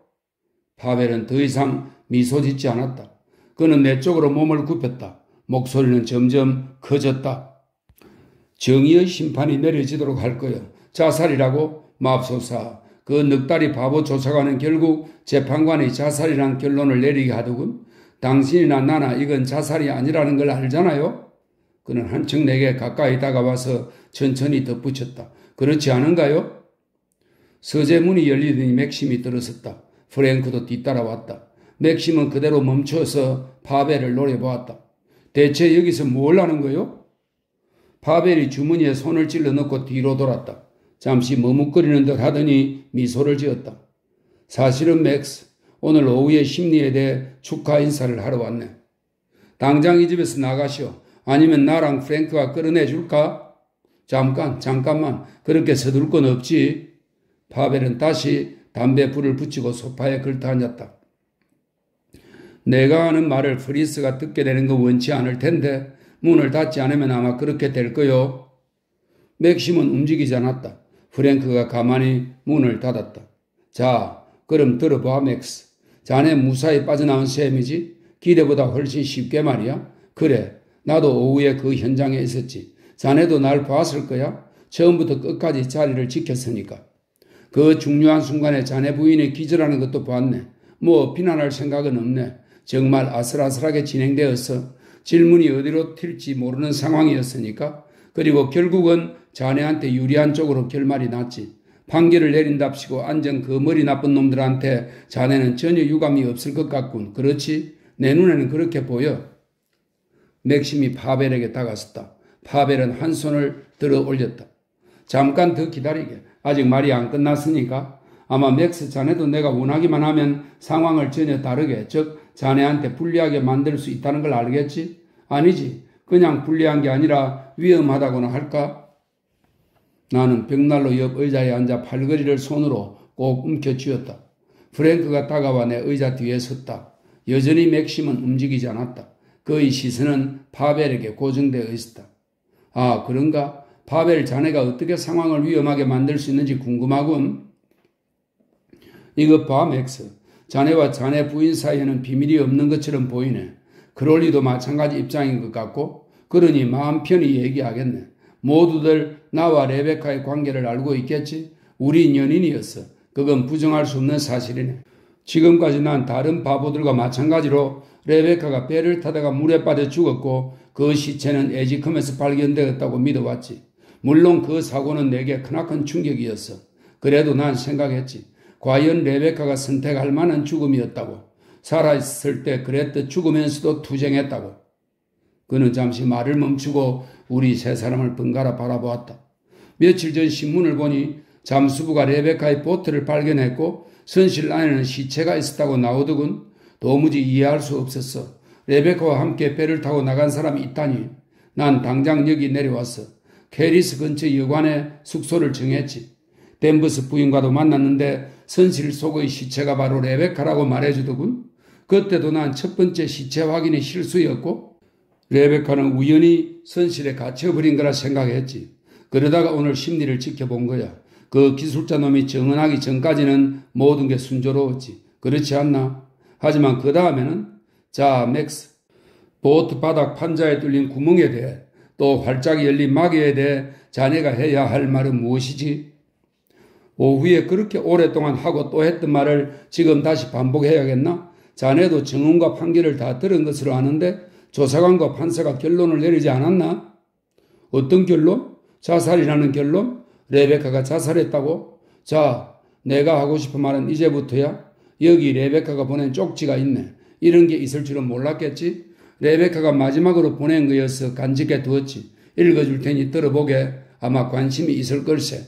파벨은 더 이상 미소 짓지 않았다. 그는 내 쪽으로 몸을 굽혔다. 목소리는 점점 커졌다. 정의의 심판이 내려지도록 할 거요. 자살이라고? 맙소사. 그 늑다리 바보 조사관은 결국 재판관이 자살이란 결론을 내리게 하더군. 당신이나 나나 이건 자살이 아니라는 걸 알잖아요. 그는 한층 내게 가까이 다가와서 천천히 덧붙였다. 그렇지 않은가요? 서재 문이 열리더니 맥심이 들어섰다. 프랭크도 뒤따라왔다. 맥심은 그대로 멈춰서 파벨을 노려보았다. 대체 여기서 뭘 하는 거요? 파벨이 주머니에 손을 찔러 넣고 뒤로 돌았다. 잠시 머뭇거리는 듯 하더니 미소를 지었다. 사실은 맥스, 오늘 오후에 심리에 대해 축하 인사를 하러 왔네. 당장 이 집에서 나가시오. 아니면 나랑 프랭크가 끌어내줄까? 잠깐만. 그렇게 서둘 건 없지. 파벨은 다시 담배 불을 붙이고 소파에 걸터 앉았다. 내가 하는 말을 프리스가 듣게 되는 거 원치 않을 텐데 문을 닫지 않으면 아마 그렇게 될 거요. 맥심은 움직이지 않았다. 프랭크가 가만히 문을 닫았다. 자, 그럼 들어봐, 맥스. 자네 무사히 빠져나온 셈이지? 기대보다 훨씬 쉽게 말이야. 그래, 나도 오후에 그 현장에 있었지. 자네도 날 봤을 거야. 처음부터 끝까지 자리를 지켰으니까. 그 중요한 순간에 자네 부인이 기절하는 것도 봤네. 뭐 비난할 생각은 없네. 정말 아슬아슬하게 진행되어서 질문이 어디로 튈지 모르는 상황이었으니까. 그리고 결국은 자네한테 유리한 쪽으로 결말이 났지. 판결을 내린답시고 안전 그 머리 나쁜 놈들한테 자네는 전혀 유감이 없을 것 같군. 그렇지? 내 눈에는 그렇게 보여. 맥심이 파벨에게 다가섰다. 파벨은 한 손을 들어 올렸다. 잠깐 더 기다리게. 아직 말이 안 끝났으니까. 아마 맥스 자네도 내가 원하기만 하면 상황을 전혀 다르게, 즉 자네한테 불리하게 만들 수 있다는 걸 알겠지? 아니지. 그냥 불리한 게 아니라 위험하다고나 할까? 나는 벽난로 옆 의자에 앉아 팔걸이를 손으로 꼭 움켜쥐었다. 프랭크가 다가와 내 의자 뒤에 섰다. 여전히 맥심은 움직이지 않았다. 그의 시선은 파벨에게 고정되어 있었다. 아, 그런가? 파벨, 자네가 어떻게 상황을 위험하게 만들 수 있는지 궁금하군. 이것 봐, 맥스. 자네와 자네 부인 사이에는 비밀이 없는 것처럼 보이네. 크롤리도 마찬가지 입장인 것 같고, 그러니 마음 편히 얘기하겠네. 모두들 나와 레베카의 관계를 알고 있겠지? 우린 연인이었어. 그건 부정할 수 없는 사실이네. 지금까지 난 다른 바보들과 마찬가지로 레베카가 배를 타다가 물에 빠져 죽었고 그 시체는 에지컴에서 발견되었다고 믿어왔지. 물론 그 사고는 내게 크나큰 충격이었어. 그래도 난 생각했지. 과연 레베카가 선택할 만한 죽음이었다고. 살아있을 때 그랬듯 죽으면서도 투쟁했다고. 그는 잠시 말을 멈추고 우리 세 사람을 번갈아 바라보았다. 며칠 전 신문을 보니 잠수부가 레베카의 보트를 발견했고 선실 안에는 시체가 있었다고 나오더군. 도무지 이해할 수 없었어. 레베카와 함께 배를 타고 나간 사람이 있다니. 난 당장 여기 내려왔어. 캐리스 근처 여관에 숙소를 정했지. 댄버스 부인과도 만났는데 선실 속의 시체가 바로 레베카라고 말해주더군. 그때도 난 첫 번째 시체 확인이 실수였고 레베카는 우연히 선실에 갇혀버린 거라 생각했지. 그러다가 오늘 심리를 지켜본 거야. 그 기술자 놈이 정언하기 전까지는 모든 게 순조로웠지. 그렇지 않나? 하지만 그 다음에는 자, 맥스. 보트 바닥 판자에 뚫린 구멍에 대해 또 활짝 열린 마개에 대해 자네가 해야 할 말은 무엇이지? 오후에 그렇게 오랫동안 하고 또 했던 말을 지금 다시 반복해야겠나? 자네도 정언과 판결을 다 들은 것으로 아는데 조사관과 판사가 결론을 내리지 않았나? 어떤 결론? 자살이라는 결론? 레베카가 자살했다고? 자, 내가 하고 싶은 말은 이제부터야. 여기 레베카가 보낸 쪽지가 있네. 이런 게 있을 줄은 몰랐겠지? 레베카가 마지막으로 보낸 거여서 간직해 두었지. 읽어줄 테니 들어보게. 아마 관심이 있을 걸세.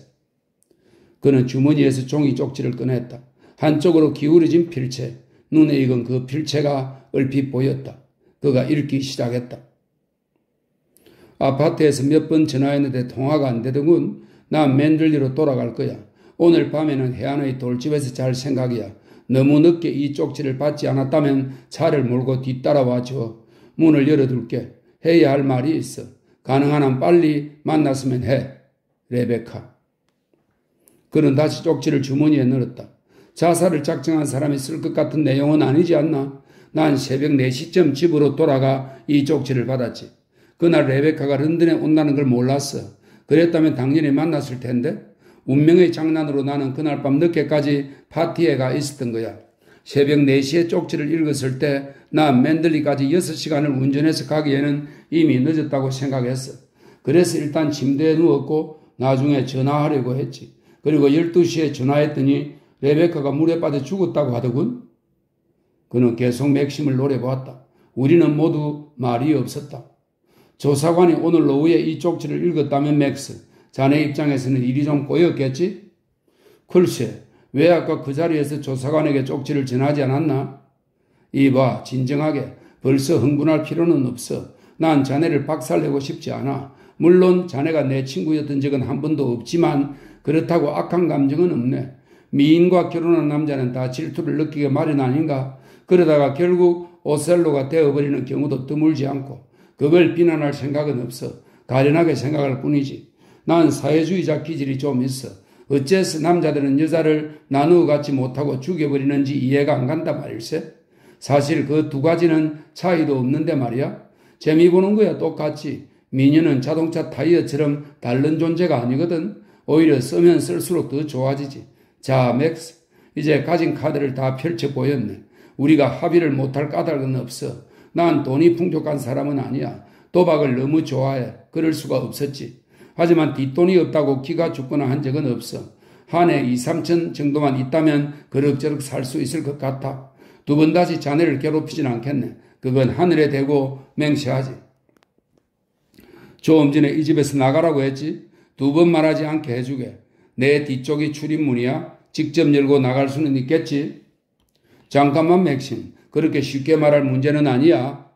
그는 주머니에서 종이 쪽지를 꺼냈다. 한쪽으로 기울어진 필체. 눈에 익은 그 필체가 얼핏 보였다. 그가 읽기 시작했다. 아파트에서 몇 번 전화했는데 통화가 안 되더군. 난 맨들리로 돌아갈 거야. 오늘 밤에는 해안의 돌집에서 잘 생각이야. 너무 늦게 이 쪽지를 받지 않았다면 차를 몰고 뒤따라와 줘. 문을 열어둘게. 해야 할 말이 있어. 가능한 한 빨리 만났으면 해. 레베카. 그는 다시 쪽지를 주머니에 넣었다. 자살을 작정한 사람이 쓸 것 같은 내용은 아니지 않나? 난 새벽 4시쯤 집으로 돌아가 이 쪽지를 받았지. 그날 레베카가 런던에 온다는 걸 몰랐어. 그랬다면 당연히 만났을 텐데 운명의 장난으로 나는 그날 밤 늦게까지 파티에 가 있었던 거야. 새벽 4시에 쪽지를 읽었을 때 난 맨들리까지 6시간을 운전해서 가기에는 이미 늦었다고 생각했어. 그래서 일단 침대에 누웠고 나중에 전화하려고 했지. 그리고 12시에 전화했더니 레베카가 물에 빠져 죽었다고 하더군. 그는 계속 맥심을 노려보았다. 우리는 모두 말이 없었다. 조사관이 오늘 오후에 이 쪽지를 읽었다면 맥스, 자네 입장에서는 일이 좀 꼬였겠지? 글쎄, 왜 아까 그 자리에서 조사관에게 쪽지를 전하지 않았나? 이봐, 진정하게. 벌써 흥분할 필요는 없어. 난 자네를 박살내고 싶지 않아. 물론 자네가 내 친구였던 적은 한 번도 없지만 그렇다고 악한 감정은 없네. 미인과 결혼한 남자는 다 질투를 느끼게 마련 아닌가? 그러다가 결국 오셀로가 되어버리는 경우도 드물지 않고 그걸 비난할 생각은 없어. 가련하게 생각할 뿐이지. 난 사회주의자 기질이 좀 있어. 어째서 남자들은 여자를 나누어 갖지 못하고 죽여버리는지 이해가 안 간다 말일세. 사실 그 두 가지는 차이도 없는데 말이야. 재미 보는 거야 똑같지. 미녀는 자동차 타이어처럼 다른 존재가 아니거든. 오히려 쓰면 쓸수록 더 좋아지지. 자, 맥스. 이제 가진 카드를 다 펼쳐 보였네. 우리가 합의를 못할 까닭은 없어. 난 돈이 풍족한 사람은 아니야. 도박을 너무 좋아해. 그럴 수가 없었지. 하지만 뒷돈이 없다고 기가 죽거나 한 적은 없어. 한 해 2, 3천 정도만 있다면 그럭저럭 살 수 있을 것 같아. 두 번 다시 자네를 괴롭히진 않겠네. 그건 하늘에 대고 맹세하지. 조금 전에 이 집에서 나가라고 했지. 2번 말하지 않게 해주게. 내 뒤쪽이 출입문이야. 직접 열고 나갈 수는 있겠지. 잠깐만 맥심. 그렇게 쉽게 말할 문제는 아니야.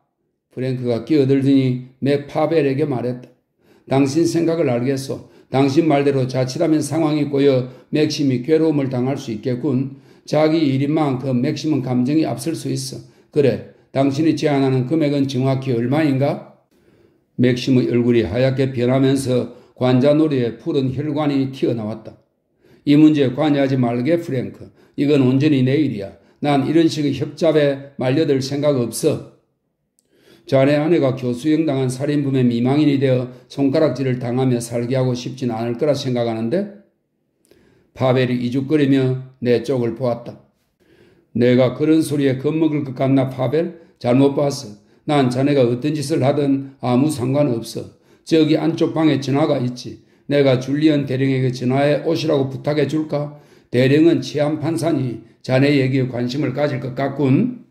프랭크가 끼어들더니 맥 파벨에게 말했다. 당신 생각을 알겠소. 당신 말대로 자칫하면 상황이 꼬여 맥심이 괴로움을 당할 수 있겠군. 자기 일인 만큼 맥심은 감정이 앞설 수 있어. 그래, 당신이 제안하는 금액은 정확히 얼마인가? 맥심의 얼굴이 하얗게 변하면서 관자놀이에 푸른 혈관이 튀어나왔다. 이 문제에 관여하지 말게, 프랭크. 이건 온전히 내 일이야. 난 이런 식의 협잡에 말려들 생각 없어. 자네 아내가 교수형 당한 살인범의 미망인이 되어 손가락질을 당하며 살게 하고 싶진 않을 거라 생각하는데? 파벨이 이죽거리며 내 쪽을 보았다. 내가 그런 소리에 겁먹을 것 같나, 파벨? 잘못 봤어. 난 자네가 어떤 짓을 하든 아무 상관없어. 저기 안쪽 방에 전화가 있지. 내가 줄리언 대령에게 전화해 오시라고 부탁해 줄까? 대령은 치안 판사니 자네 얘기에 관심을 가질 것 같군.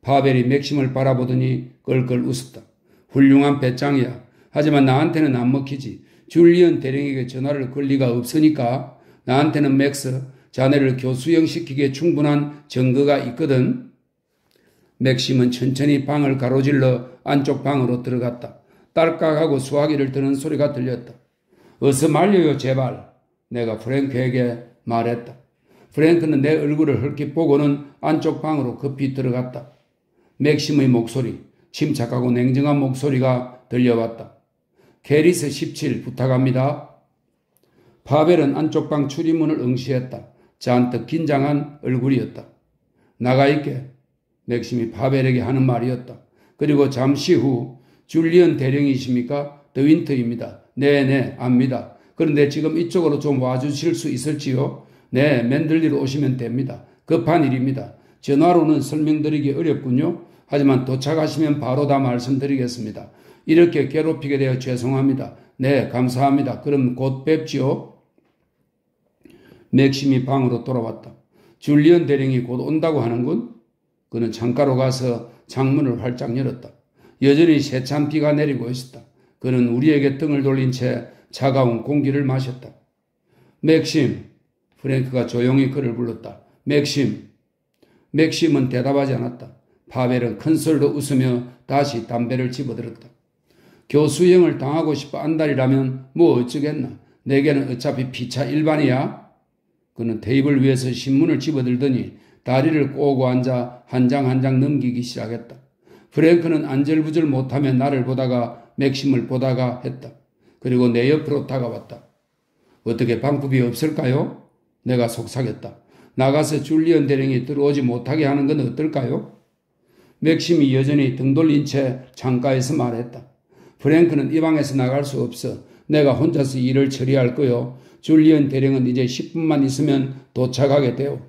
파벨이 맥심을 바라보더니 껄껄 웃었다. 훌륭한 배짱이야. 하지만 나한테는 안 먹히지. 줄리언 대령에게 전화를 걸 리가 없으니까. 나한테는 맥스, 자네를 교수형 시키기에 충분한 증거가 있거든. 맥심은 천천히 방을 가로질러 안쪽 방으로 들어갔다. 딸깍하고 수화기를 드는 소리가 들렸다. 어서 말려요, 제발. 내가 프랭크에게 말했다. 프랭크는 내 얼굴을 헐깃 보고는 안쪽 방으로 급히 들어갔다. 맥심의 목소리, 침착하고 냉정한 목소리가 들려왔다. 캐리스 17 부탁합니다. 파벨은 안쪽 방 출입문을 응시했다. 잔뜩 긴장한 얼굴이었다. 나가 있게. 맥심이 파벨에게 하는 말이었다. 그리고 잠시 후 줄리언 대령이십니까? 더윈터입니다. 네네, 압니다. 그런데 지금 이쪽으로 좀 와주실 수 있을지요? 네, 맨들리로 오시면 됩니다. 급한 일입니다. 전화로는 설명드리기 어렵군요. 하지만 도착하시면 바로 다 말씀드리겠습니다. 이렇게 괴롭히게 되어 죄송합니다. 네, 감사합니다. 그럼 곧 뵙지요. 맥심이 방으로 돌아왔다. 줄리언 대령이 곧 온다고 하는군. 그는 창가로 가서 창문을 활짝 열었다. 여전히 세찬 비가 내리고 있었다. 그는 우리에게 등을 돌린 채 차가운 공기를 마셨다. 맥심, 프랭크가 조용히 그를 불렀다. 맥심. 맥심은 대답하지 않았다. 파벨은 큰 소리로 웃으며 다시 담배를 집어들었다. 교수형을 당하고 싶어 안달이라면 뭐 어쩌겠나. 내게는 어차피 피차 일반이야. 그는 테이블 위에서 신문을 집어들더니 다리를 꼬고 앉아 한 장 한 장 넘기기 시작했다. 프랭크는 안절부절 못하며 나를 보다가 맥심을 보다가 했다. 그리고 내 옆으로 다가왔다. 어떻게 방법이 없을까요? 내가 속삭였다. 나가서 줄리언 대령이 들어오지 못하게 하는 건 어떨까요? 맥심이 여전히 등 돌린 채 창가에서 말했다. 프랭크는 이 방에서 나갈 수 없어. 내가 혼자서 일을 처리할 거요. 줄리언 대령은 이제 10분만 있으면 도착하게 돼요.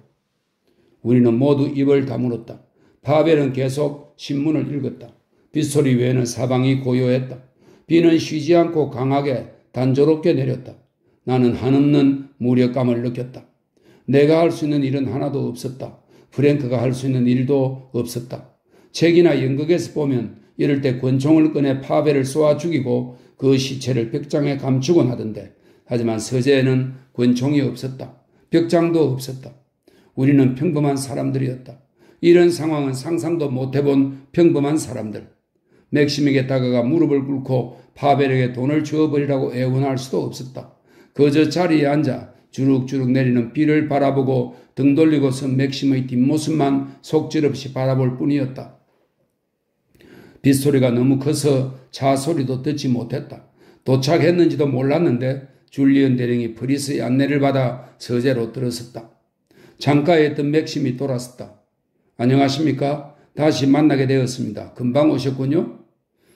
우리는 모두 입을 다물었다. 파벨은 계속 신문을 읽었다. 빗소리 외에는 사방이 고요했다. 비는 쉬지 않고 강하게 단조롭게 내렸다. 나는 한없는 무력감을 느꼈다. 내가 할 수 있는 일은 하나도 없었다. 프랭크가 할 수 있는 일도 없었다. 책이나 연극에서 보면 이럴 때 권총을 꺼내 파벨을 쏘아 죽이고 그 시체를 벽장에 감추곤 하던데, 하지만 서재에는 권총이 없었다. 벽장도 없었다. 우리는 평범한 사람들이었다. 이런 상황은 상상도 못해본 평범한 사람들. 맥심에게 다가가 무릎을 꿇고 파벨에게 돈을 주어버리라고 애원할 수도 없었다. 그저 자리에 앉아 주룩주룩 내리는 비를 바라보고 등 돌리고 선 맥심의 뒷모습만 속절없이 바라볼 뿐이었다. 빗소리가 너무 커서 차 소리도 듣지 못했다. 도착했는지도 몰랐는데 줄리언 대령이 프리스의 안내를 받아 서재로 들어섰다. 창가에 있던 맥심이 돌아섰다. 안녕하십니까? 다시 만나게 되었습니다. 금방 오셨군요?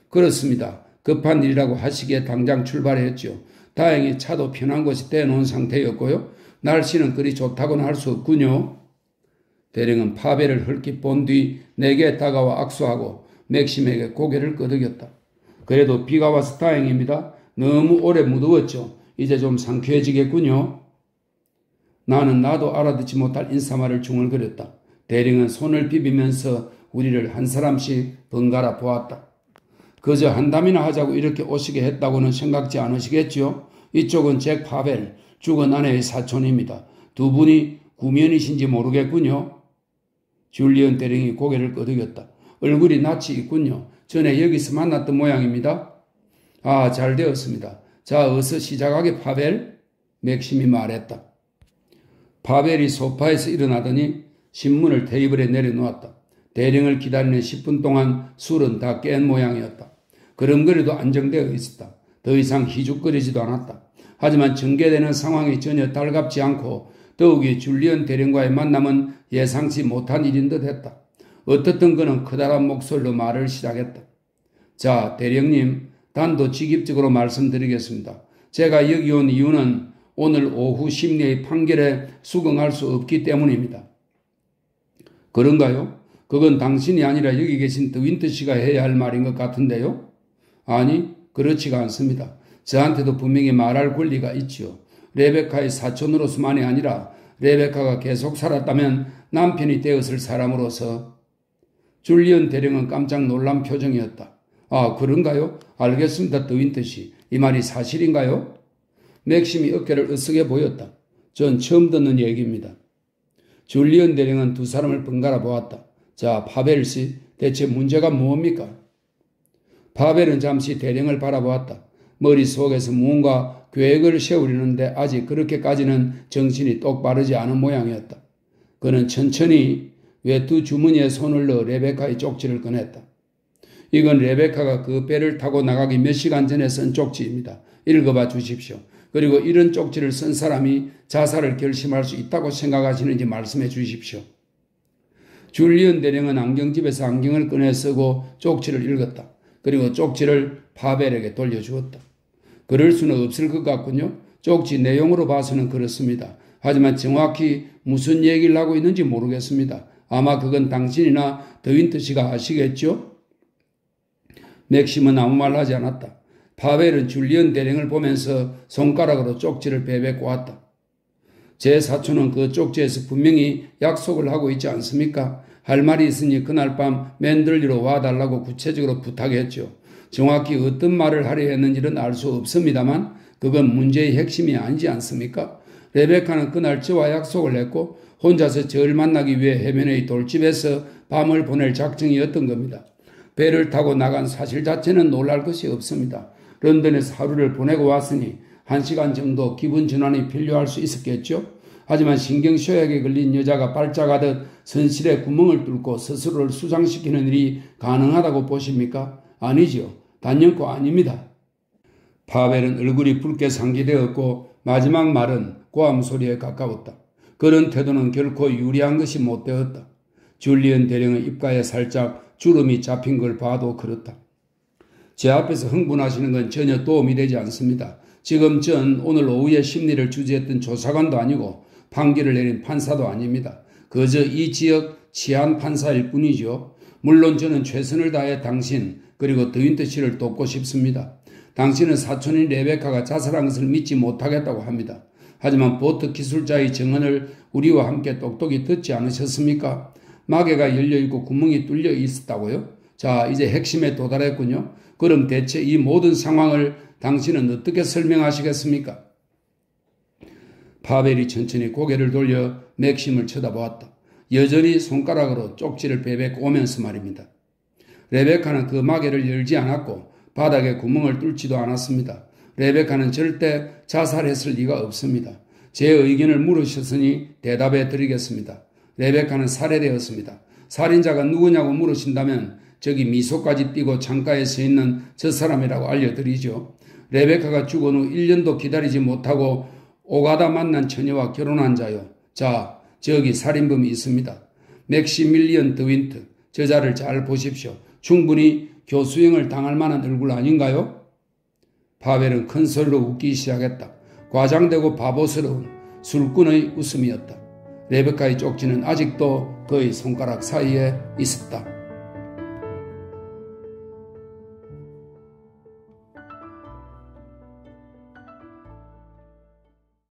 그렇습니다. 급한 일이라고 하시기에 당장 출발했죠. 다행히 차도 편한 곳에 떼놓은 상태였고요. 날씨는 그리 좋다고는 할 수 없군요. 대령은 파벨을 헐깃 본 뒤 내게 다가와 악수하고 맥심에게 고개를 끄덕였다. 그래도 비가 와서 다행입니다. 너무 오래 무더웠죠. 이제 좀 상쾌해지겠군요. 나는 나도 알아듣지 못할 인사말을 중얼거렸다. 대령은 손을 비비면서 우리를 한 사람씩 번갈아 보았다. 그저 한담이나 하자고 이렇게 오시게 했다고는 생각지 않으시겠죠? 이쪽은 잭 파벨, 죽은 아내의 사촌입니다. 두 분이 구면이신지 모르겠군요. 줄리언 대령이 고개를 끄덕였다. 얼굴이 낯이 있군요. 전에 여기서 만났던 모양입니다. 아, 잘 되었습니다. 자, 어서 시작하게 파벨. 맥심이 말했다. 파벨이 소파에서 일어나더니 신문을 테이블에 내려놓았다. 대령을 기다리는 10분 동안 술은 다 깬 모양이었다. 그럼그래도 안정되어 있었다. 더 이상 희죽거리지도 않았다. 하지만 전개되는 상황이 전혀 달갑지 않고 더욱이 줄리언 대령과의 만남은 예상치 못한 일인 듯 했다. 어떻든 그는 커다란 목소리로 말을 시작했다. 자, 대령님, 단도직입적으로 말씀드리겠습니다. 제가 여기 온 이유는 오늘 오후 심리의 판결에 수긍할 수 없기 때문입니다. 그런가요? 그건 당신이 아니라 여기 계신 드윈트 씨가 해야 할 말인 것 같은데요? 아니, 그렇지가 않습니다. 저한테도 분명히 말할 권리가 있지요. 레베카의 사촌으로서만이 아니라 레베카가 계속 살았다면 남편이 되었을 사람으로서. 줄리언 대령은 깜짝 놀란 표정이었다. 아, 그런가요? 알겠습니다, 드윈트 씨. 이 말이 사실인가요? 맥심이 어깨를 으쓱해 보였다. 전 처음 듣는 얘기입니다. 줄리언 대령은 두 사람을 번갈아 보았다. 자, 파벨 씨, 대체 문제가 뭡니까? 파벨은 잠시 대령을 바라보았다. 머릿속에서 무언가 계획을 세우려는데 아직 그렇게까지는 정신이 똑바르지 않은 모양이었다. 그는 천천히 외투 주머니에 손을 넣어 레베카의 쪽지를 꺼냈다. 이건 레베카가 그 배를 타고 나가기 몇 시간 전에 쓴 쪽지입니다. 읽어봐 주십시오. 그리고 이런 쪽지를 쓴 사람이 자살을 결심할 수 있다고 생각하시는지 말씀해 주십시오. 줄리언 대령은 안경집에서 안경을 꺼내 쓰고 쪽지를 읽었다. 그리고 쪽지를 파벨에게 돌려주었다. 그럴 수는 없을 것 같군요. 쪽지 내용으로 봐서는 그렇습니다. 하지만 정확히 무슨 얘기를 하고 있는지 모르겠습니다. 아마 그건 당신이나 드윈트 씨가 아시겠죠? 맥심은 아무 말 하지 않았다. 파벨은 줄리언 대령을 보면서 손가락으로 쪽지를 베베 꼬았다. 제 사촌은 그 쪽지에서 분명히 약속을 하고 있지 않습니까? 할 말이 있으니 그날 밤 맨들리로 와달라고 구체적으로 부탁했죠. 정확히 어떤 말을 하려 했는지는 알 수 없습니다만 그건 문제의 핵심이 아니지 않습니까? 레베카는 그날 저와 약속을 했고 혼자서 저를 만나기 위해 해변의 돌집에서 밤을 보낼 작정이었던 겁니다. 배를 타고 나간 사실 자체는 놀랄 것이 없습니다. 런던에서 하루를 보내고 왔으니 1시간 정도 기분 전환이 필요할 수 있었겠죠. 하지만 신경쇠약에 걸린 여자가 발작하듯 선실에 구멍을 뚫고 스스로를 수상시키는 일이 가능하다고 보십니까? 아니지요. 단연코 아닙니다. 파벨은 얼굴이 붉게 상기되었고 마지막 말은 고함 소리에 가까웠다. 그런 태도는 결코 유리한 것이 못 되었다. 줄리언 대령의 입가에 살짝 주름이 잡힌 걸 봐도 그렇다. 제 앞에서 흥분하시는 건 전혀 도움이 되지 않습니다. 지금 전 오늘 오후에 심리를 주재했던 조사관도 아니고 판결을 내린 판사도 아닙니다. 그저 이 지역 치안 판사일 뿐이죠. 물론 저는 최선을 다해 당신 그리고 드윈트 씨를 돕고 싶습니다. 당신은 사촌인 레베카가 자살한 것을 믿지 못하겠다고 합니다. 하지만 보트 기술자의 증언을 우리와 함께 똑똑히 듣지 않으셨습니까? 마개가 열려있고 구멍이 뚫려 있었다고요? 자, 이제 핵심에 도달했군요. 그럼 대체 이 모든 상황을 당신은 어떻게 설명하시겠습니까? 파벨이 천천히 고개를 돌려 맥심을 쳐다보았다. 여전히 손가락으로 쪽지를 베베 꼬면서 말입니다. 레베카는 그 마개를 열지 않았고 바닥에 구멍을 뚫지도 않았습니다. 레베카는 절대 자살했을 리가 없습니다. 제 의견을 물으셨으니 대답해 드리겠습니다. 레베카는 살해되었습니다. 살인자가 누구냐고 물으신다면 저기 미소까지 띠고 창가에 서 있는 저 사람이라고 알려드리죠. 레베카가 죽은 후 1년도 기다리지 못하고 오가다 만난 처녀와 결혼한 자요. 자, 저기 살인범이 있습니다. 맥시밀리언 드윈트. 저자를 잘 보십시오. 충분히 교수형을 당할 만한 얼굴 아닌가요? 파벨은 큰 소리로 웃기 시작했다. 과장되고 바보스러운 술꾼의 웃음이었다. 레베카의 쪽지는 아직도 그의 손가락 사이에 있었다.